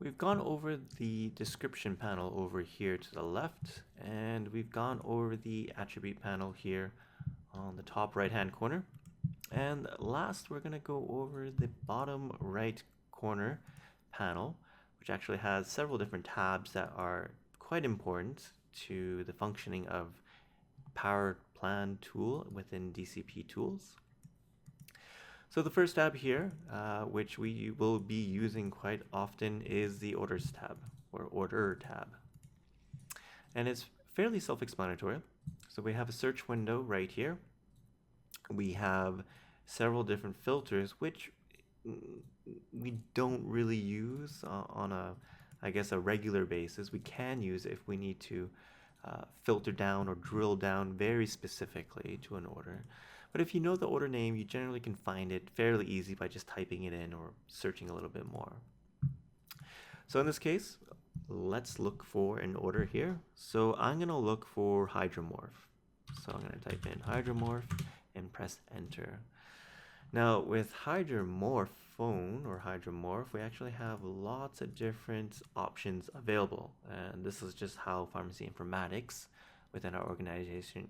We've gone over the description panel over here to the left, and we've gone over the attribute panel here on the top right-hand corner. And last, we're going to go over the bottom right corner panel, which actually has several different tabs that are quite important to the functioning of PowerPlan tool within DCPTools. So the first tab here, which we will be using quite often, is the Orders tab, or Order tab. And it's fairly self-explanatory. So we have a search window right here. We have several different filters, which we don't really use on I guess, a regular basis. We can use it if we need to filter down or drill down very specifically to an order. But if you know the order name, you generally can find it fairly easy by just typing it in or searching a little bit more. So in this case, let's look for an order here. So I'm going to look for hydromorph. So I'm going to type in hydromorph and press enter. Now with hydromorphone or hydromorph, we actually have lots of different options available. And this is just how pharmacy informatics within our organization,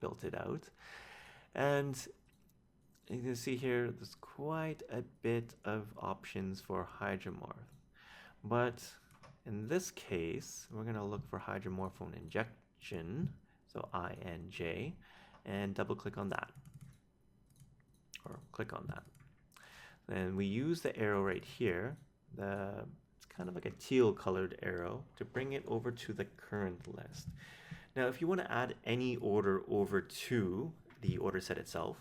built it out. And you can see here, there's quite a bit of options for hydromorph. But in this case, we're going to look for hydromorphone injection, so INJ, and double click on that, or click on that. Then we use the arrow right here, it's kind of like a teal colored arrow, to bring it over to the current list. Now if you want to add any order over to the order set itself,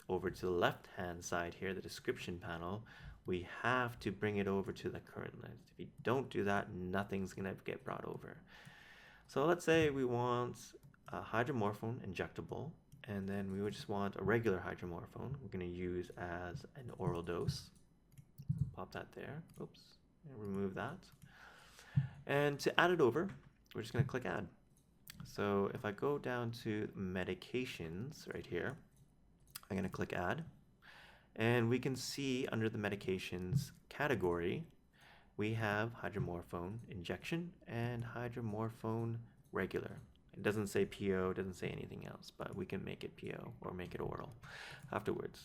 over to the left hand side here, the description panel, we have to bring it over to the current list. If you don't do that, nothing's going to get brought over. So let's say we want a hydromorphone injectable, and then we would just want a regular hydromorphone. We're going to use as an oral dose. Pop that there. Oops. And remove that. And to add it over, we're just going to click add. So if I go down to medications right here, I'm going to click add. And we can see under the medications category, we have hydromorphone injection and hydromorphone regular. It doesn't say PO, doesn't say anything else, but we can make it PO or make it oral afterwards.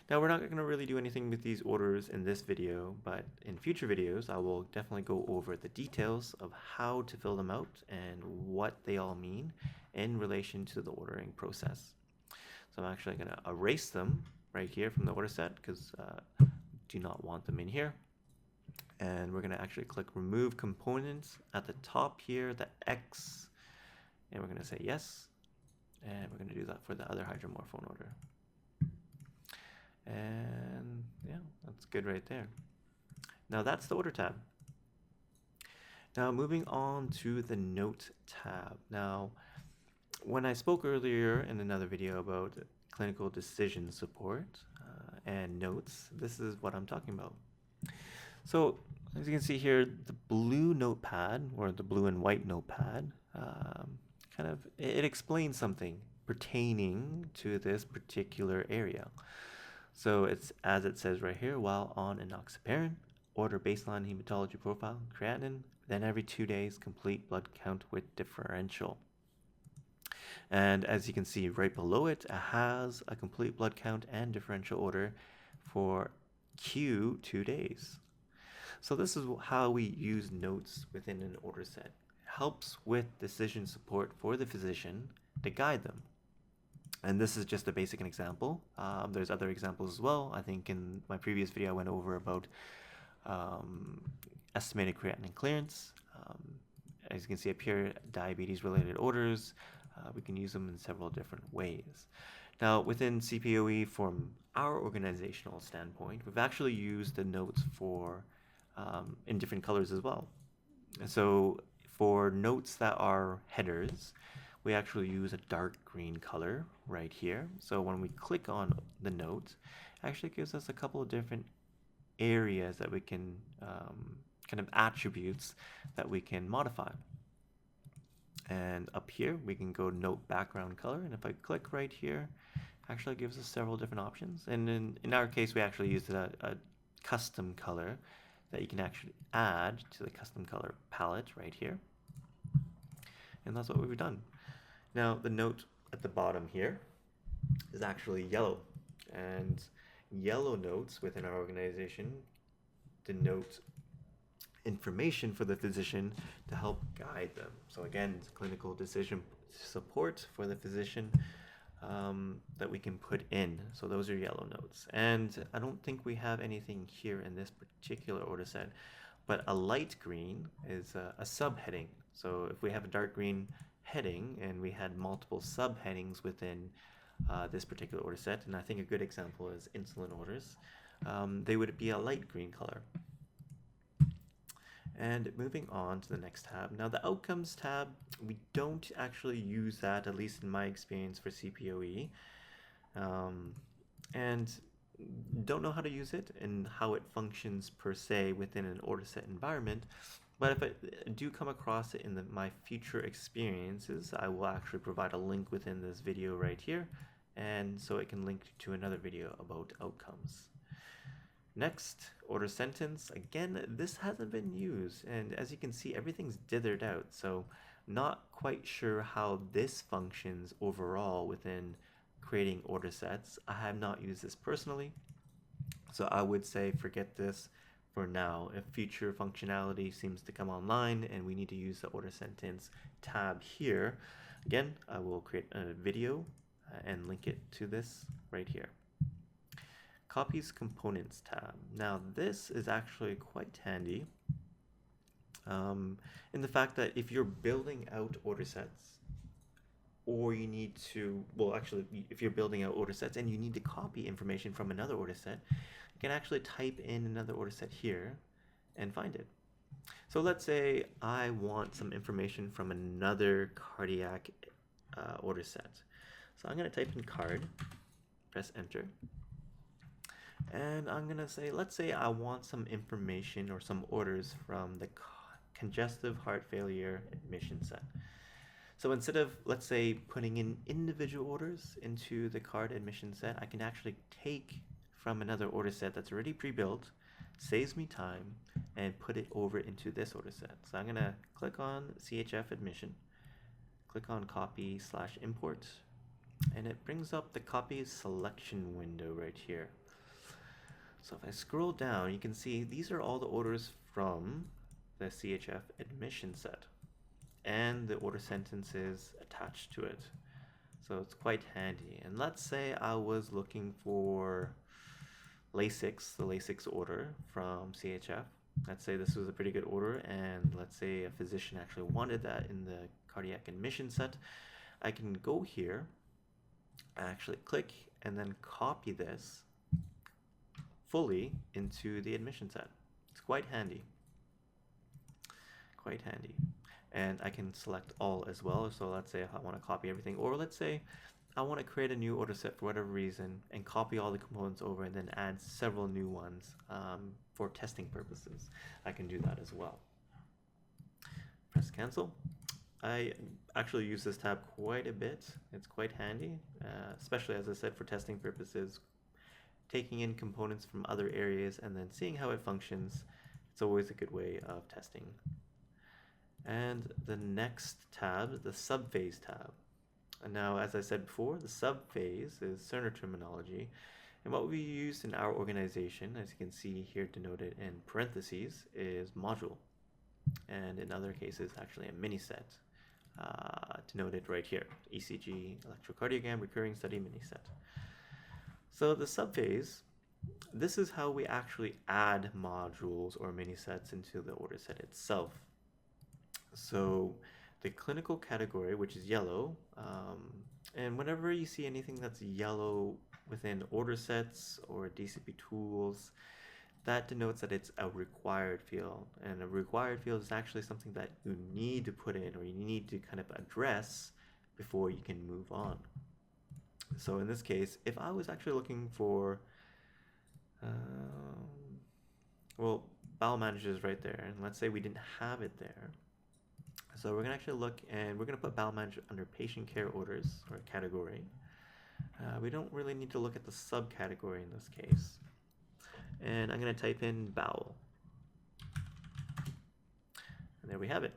Now we're not going to really do anything with these orders in this video, but in future videos I will definitely go over the details of how to fill them out and what they all mean in relation to the ordering process. So I'm actually going to erase them right here from the order set because I do not want them in here. And we're going to actually click remove components at the top here, the X, and we're going to say yes, and we're going to do that for the other hydromorphone order. And yeah, that's good right there. Now that's the order tab. Now moving on to the note tab. Now when I spoke earlier in another video about clinical decision support and notes, this is what I'm talking about. So as you can see here, the blue notepad, or the blue and white notepad, it explains something pertaining to this particular area. So it's, as it says right here, while on enoxaparin, order baseline hematology profile, creatinine, then every 2 days complete blood count with differential. And as you can see right below it, it has a complete blood count and differential order for Q 2 days. So this is how we use notes within an order set. It helps with decision support for the physician to guide them. And this is just a basic example. There's other examples as well. I think in my previous video I went over about estimated creatinine clearance. As you can see up here, diabetes related orders. We can use them in several different ways. Now within CPOE, from our organizational standpoint, we've actually used the notes for in different colors as well. So for notes that are headers, we actually use a dark green color right here. So when we click on the note, it actually gives us a couple of different areas that we can, kind of attributes that we can modify. And up here, we can go note background color. And if I click right here, actually gives us several different options. And in our case, we actually used a custom color that you can actually add to the custom color palette right here. And that's what we've done. Now the note at the bottom here is actually yellow, and yellow notes within our organization denote information for the physician to help guide them. So again, it's clinical decision support for the physician that we can put in. So those are yellow notes. And I don't think we have anything here in this particular order set, but a light green is a subheading. So if we have a dark green heading and we had multiple subheadings within this particular order set, and I think a good example is insulin orders, they would be a light green color. And moving on to the next tab. Now the outcomes tab, we don't actually use that, at least in my experience, for CPOE. And don't know how to use it and how it functions per se within an order set environment. But if I do come across it in my future experiences, I will actually provide a link within this video right here, and so it can link to another video about outcomes. Next, order sentence. Again, this hasn't been used, and as you can see, everything's dithered out, so not quite sure how this functions overall within creating order sets. I have not used this personally, so I would say forget this for now. If future functionality seems to come online and we need to use the order sentence tab here, again, I will create a video and link it to this right here. Copies components tab. Now this is actually quite handy in the fact that if you're building out order sets, or you need to, well actually if you're building out order sets and you need to copy information from another order set, you can actually type in another order set here and find it. So let's say I want some information from another cardiac order set. So I'm going to type in card, press enter. And I'm going to say, let's say I want some information or some orders from the congestive heart failure admission set. So instead of, let's say, putting in individual orders into the card admission set, I can actually take from another order set that's already pre-built, saves me time, and put it over into this order set. So I'm going to click on CHF admission, click on copy/import, and it brings up the copy selection window right here. So if I scroll down, you can see these are all the orders from the CHF admission set and the order sentences attached to it. So it's quite handy. And let's say I was looking for Lasix, the Lasix order from CHF. Let's say this was a pretty good order, and let's say a physician actually wanted that in the cardiac admission set. I can go here, actually click, and then copy this fully into the admission set. It's quite handy. Quite handy. And I can select all as well. So let's say if I want to copy everything, or let's say I want to create a new order set for whatever reason and copy all the components over and then add several new ones for testing purposes. I can do that as well. Press cancel. I actually use this tab quite a bit. It's quite handy, especially as I said for testing purposes. Taking in components from other areas and then seeing how it functions, it's always a good way of testing. And the next tab, the subphase tab. And now, as I said before, the subphase is Cerner terminology. And what we use in our organization, as you can see here denoted in parentheses, is module. And in other cases, actually a mini set, denoted right here, ECG, electrocardiogram, recurring study mini set. So the subphase, this is how we actually add modules or mini sets into the order set itself. So the clinical category, which is yellow, and whenever you see anything that's yellow within order sets or DCPTools, that denotes that it's a required field. And a required field is actually something that you need to put in or you need to kind of address before you can move on. So in this case, if I was actually looking for, well, bowel manager is right there, and let's say we didn't have it there. So we're going to actually look, and we're going to put bowel manager under patient care orders, or category. We don't really need to look at the subcategory in this case. And I'm going to type in bowel. there we have it.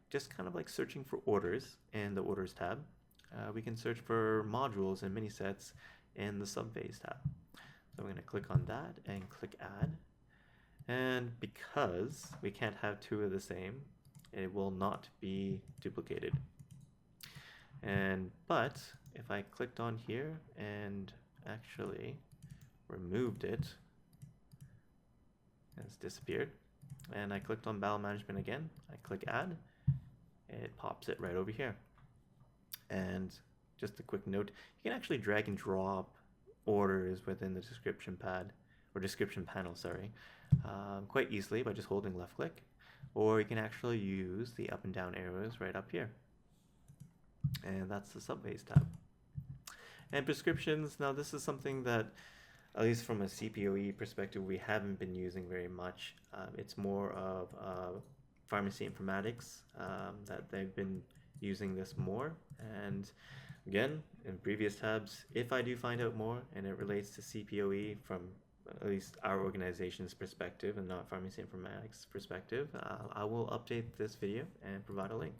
Just kind of like searching for orders in the Orders tab. We can search for modules and mini-sets in the Subphase tab. So I'm going to click on that and click Add. And because we can't have two of the same, it will not be duplicated. But if I clicked on here and actually removed it, it's disappeared. And I clicked on Battle Management again. I click Add. It pops it right over here. And just a quick note, you can actually drag and drop orders within the description pad, or description panel, sorry, quite easily by just holding left click. Or you can actually use the up and down arrows right up here. And that's the Subphase tab. And prescriptions, now this is something that, at least from a CPOE perspective, we haven't been using very much. It's more of pharmacy informatics that they've been using this more. And again, in previous tabs, if I do find out more and it relates to CPOE from at least our organization's perspective and not pharmacy informatics perspective, I will update this video and provide a link.